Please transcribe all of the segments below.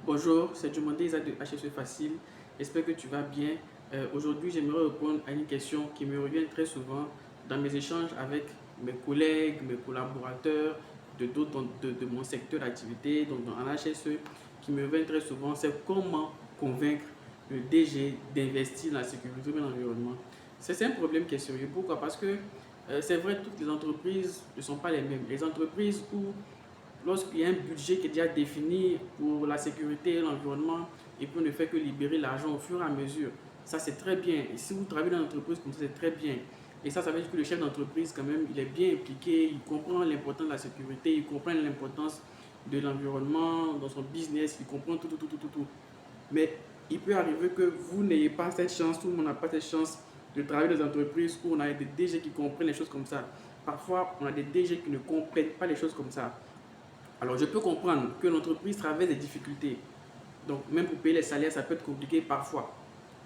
Bonjour, c'est Jumande Isa de HSE Facile. J'espère que tu vas bien. Aujourd'hui, j'aimerais répondre à une question qui me revient très souvent dans mes échanges avec mes collègues, mes collaborateurs de mon secteur d'activité, donc en HSE, qui me revient très souvent, c'est comment convaincre le DG d'investir dans la sécurité de l'environnement. C'est un problème qui est sérieux. Pourquoi? Parce que c'est vrai, toutes les entreprises ne sont pas les mêmes. Les entreprises où lorsqu'il y a un budget qui est déjà défini pour la sécurité et l'environnement, et puis on ne fait que libérer l'argent au fur et à mesure, ça c'est très bien. Et si vous travaillez dans une entreprise comme ça, c'est très bien. Et ça veut dire que le chef d'entreprise, quand même, il est bien impliqué, il comprend l'importance de la sécurité, il comprend l'importance de l'environnement dans son business, il comprend tout. Mais il peut arriver que vous n'ayez pas cette chance, tout le monde n'a pas cette chance de travailler dans des entreprises où on a des DG qui comprennent les choses comme ça. Parfois, on a des DG qui ne comprennent pas les choses comme ça. Alors, je peux comprendre que l'entreprise traverse des difficultés. Donc, même pour payer les salaires, ça peut être compliqué parfois.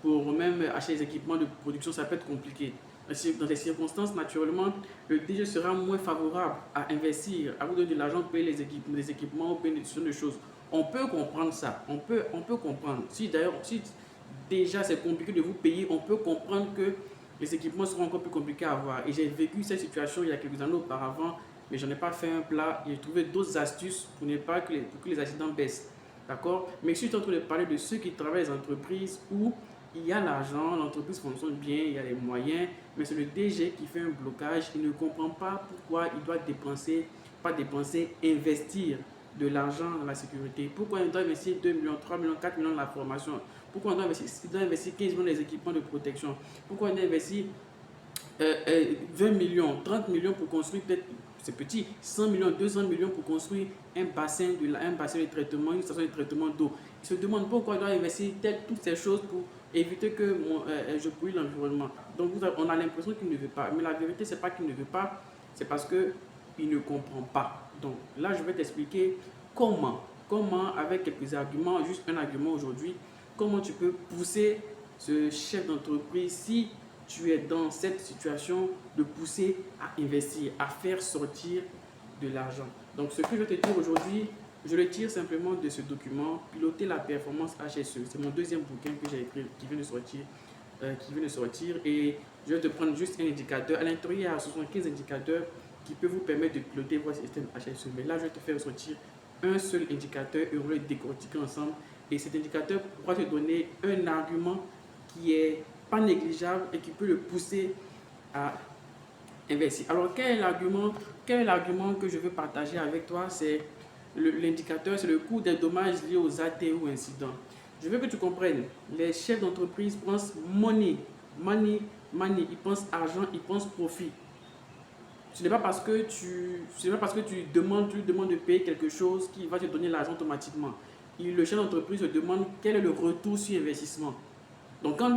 Pour même acheter les équipements de production, ça peut être compliqué. Dans ces circonstances, naturellement, le DG sera moins favorable à investir, à vous donner de l'argent pour payer les équipements, pour payer des choses. On peut comprendre ça. On peut comprendre. Si déjà c'est compliqué de vous payer, on peut comprendre que les équipements seront encore plus compliqués à avoir. Et j'ai vécu cette situation il y a quelques années auparavant, mais je n'en ai pas fait un plat. J'ai trouvé d'autres astuces pour pour que les accidents baissent. D'accord? Mais je suis en train de parler de ceux qui travaillent dans les entreprises où il y a l'argent, l'entreprise fonctionne bien, il y a les moyens, mais c'est le DG qui fait un blocage. Il ne comprend pas pourquoi il doit investir de l'argent dans la sécurité. Pourquoi il doit investir 2 millions, 3 millions, 4 millions dans la formation? Pourquoi il doit investir 15 millions dans les équipements de protection? Pourquoi il doit investir 20 millions, 30 millions pour construire peut-être, c'est petit, 100 millions, 200 millions pour construire un bassin de traitement, une station de traitement d'eau. Il se demande pourquoi il doit investir toutes ces choses pour éviter que je pollue l'environnement. Donc on a l'impression qu'il ne veut pas. Mais la vérité, c'est pas qu'il ne veut pas, c'est parce qu'il ne comprend pas. Donc là, je vais t'expliquer comment, avec quelques arguments, juste un argument aujourd'hui, comment tu peux pousser ce chef d'entreprise, si tu es dans cette situation, de pousser à investir, à faire sortir de l'argent. Donc ce que je vais te dire aujourd'hui, je le tire simplement de ce document, Piloter la performance HSE. C'est mon deuxième bouquin que j'ai écrit, qui vient de sortir. Et je vais te prendre juste un indicateur. À l'intérieur, il y a 75 indicateurs qui peuvent vous permettre de piloter votre système HSE. Mais là, je vais te faire sortir un seul indicateur et on va le décortiquer ensemble. Et cet indicateur pourra te donner un argument qui est pas négligeable et qui peut le pousser à investir. Alors, quel est l'argument que je veux partager avec toi? C'est l'indicateur, c'est le coût des dommages liés aux AT ou incidents. Je veux que tu comprennes, les chefs d'entreprise pensent money, ils pensent argent, ils pensent profit. Ce n'est pas parce que tu demandes de payer quelque chose qui va te donner l'argent automatiquement. Le chef d'entreprise se demande quel est le retour sur investissement. Donc quand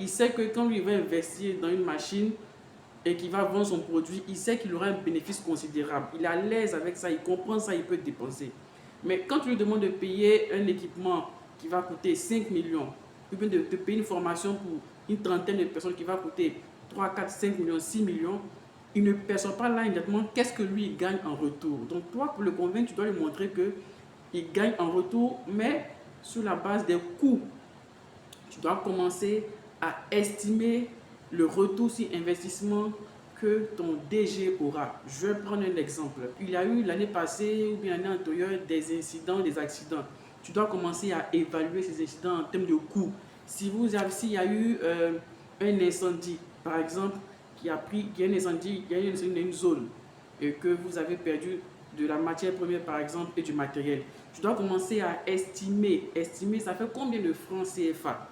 il sait que quand lui il va investir dans une machine et qu'il va vendre son produit, il sait qu'il aura un bénéfice considérable. Il est à l'aise avec ça, il comprend ça, il peut dépenser. Mais quand tu lui demandes de payer un équipement qui va coûter 5 millions, ou bien de payer une formation pour une trentaine de personnes qui va coûter 3, 4, 5 millions, 6 millions, il ne perçoit pas là immédiatement qu'est-ce que lui il gagne en retour. Donc toi, pour le convaincre, tu dois lui montrer qu'il gagne en retour, mais sur la base des coûts. Tu dois commencer à estimer le retour sur investissement que ton DG aura. Je vais prendre un exemple. Il y a eu l'année passée ou bien l'année antérieure des incidents, des accidents. Tu dois commencer à évaluer ces incidents en termes de coûts. S'il y a eu un incendie, par exemple, qui a un incendie, il y a une zone et que vous avez perdu de la matière première, par exemple, et du matériel. Tu dois commencer à estimer. Estimer, ça fait combien de francs CFA?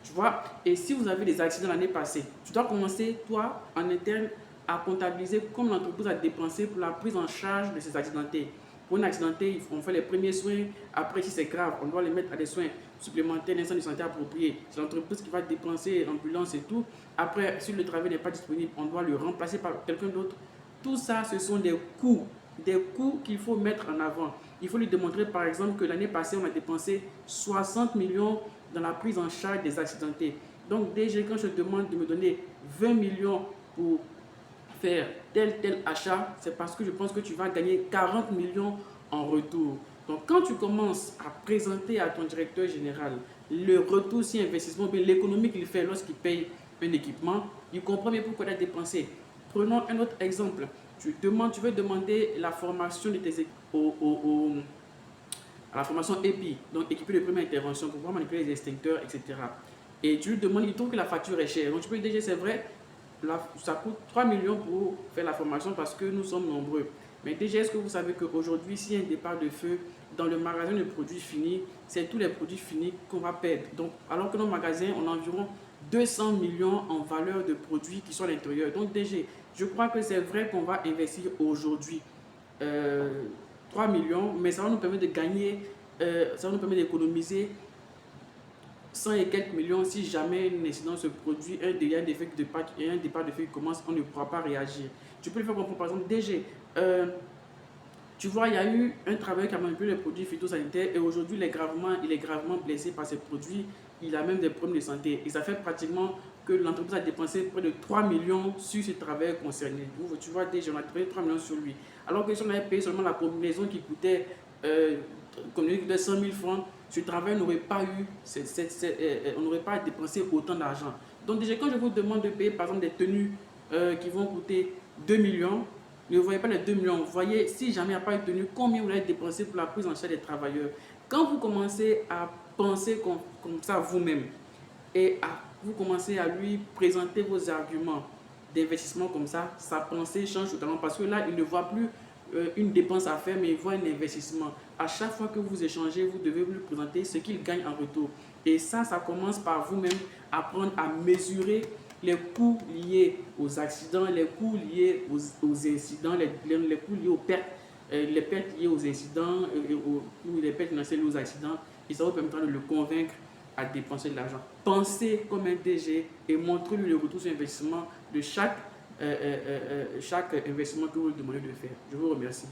Tu vois, et si vous avez des accidents l'année passée, tu dois commencer, toi, en interne, à comptabiliser comme l'entreprise a dépensé pour la prise en charge de ces accidentés. Pour un accidenté, on fait les premiers soins. Après, si c'est grave, on doit les mettre à des soins supplémentaires d'instant de santé appropriés. C'est l'entreprise qui va dépenser l'ambulance et tout. Après, si le travail n'est pas disponible, on doit le remplacer par quelqu'un d'autre. Tout ça, ce sont des coûts qu'il faut mettre en avant. Il faut lui démontrer, par exemple, que l'année passée, on a dépensé 60 millions dans la prise en charge des accidentés. Donc déjà, quand je demande de me donner 20 millions pour faire tel achat, c'est parce que je pense que tu vas gagner 40 millions en retour. Donc, quand tu commences à présenter à ton directeur général le retour sur investissement, l'économie qu'il fait lorsqu'il paye un équipement, il comprend bien pourquoi il a dépensé. Prenons un autre exemple. Tu veux demander la formation de tes équipes à la formation EPI, donc équipé de première intervention pour pouvoir manipuler les extincteurs, etc. Et tu lui demandes, il trouve que la facture est chère. Donc tu peux lui dire, c'est vrai, ça coûte 3 millions pour faire la formation parce que nous sommes nombreux. Mais déjà, est-ce que vous savez qu'aujourd'hui, s'il y a un départ de feu dans le magasin de produits finis, c'est tous les produits finis qu'on va perdre. Donc, alors que nos magasins, on a environ 200 millions en valeur de produits qui sont à l'intérieur. Donc, déjà, je crois que c'est vrai qu'on va investir aujourd'hui 3 millions, mais ça va nous permettre de gagner, ça va nous permettre d'économiser 100 et quelques millions si jamais un incident se produit, un départ de feu qui commence, on ne pourra pas réagir. Tu peux le faire comme par exemple DG. Tu vois, il y a eu un travailleur qui a manipulé les produits phytosanitaires et aujourd'hui il est gravement blessé par ces produits. Il a même des problèmes de santé. Et ça fait pratiquement que l'entreprise a dépensé près de 3 millions sur ce travailleur concerné. Tu vois, déjà, on a trouvé 3 millions sur lui. Alors que si on avait payé seulement la combinaison qui coûtait, 100 000 francs, ce travail n'aurait pas eu, on n'aurait pas dépensé autant d'argent. Donc déjà, quand je vous demande de payer par exemple des tenues qui vont coûter 2 millions, ne voyez pas les 2 millions, voyez si jamais il n'y a pas eu tenue, combien vous allez dépenser pour la prise en charge des travailleurs. Quand vous commencez à penser comme ça vous-même et vous commencez à lui présenter vos arguments d'investissement comme ça, sa pensée change totalement parce que là, il ne voit plus une dépense à faire, mais il voit un investissement. À chaque fois que vous échangez, vous devez lui présenter ce qu'il gagne en retour. Et ça commence par vous-même apprendre à mesurer les coûts liés aux accidents, les coûts liés aux incidents, les coûts liés aux pertes, les pertes liées aux incidents, les pertes financières liées aux accidents. Et ça vous permettra de le convaincre à dépenser de l'argent. Pensez comme un DG et montrez-lui le retour sur investissement de chaque investissement que vous lui demandez de faire. Je vous remercie.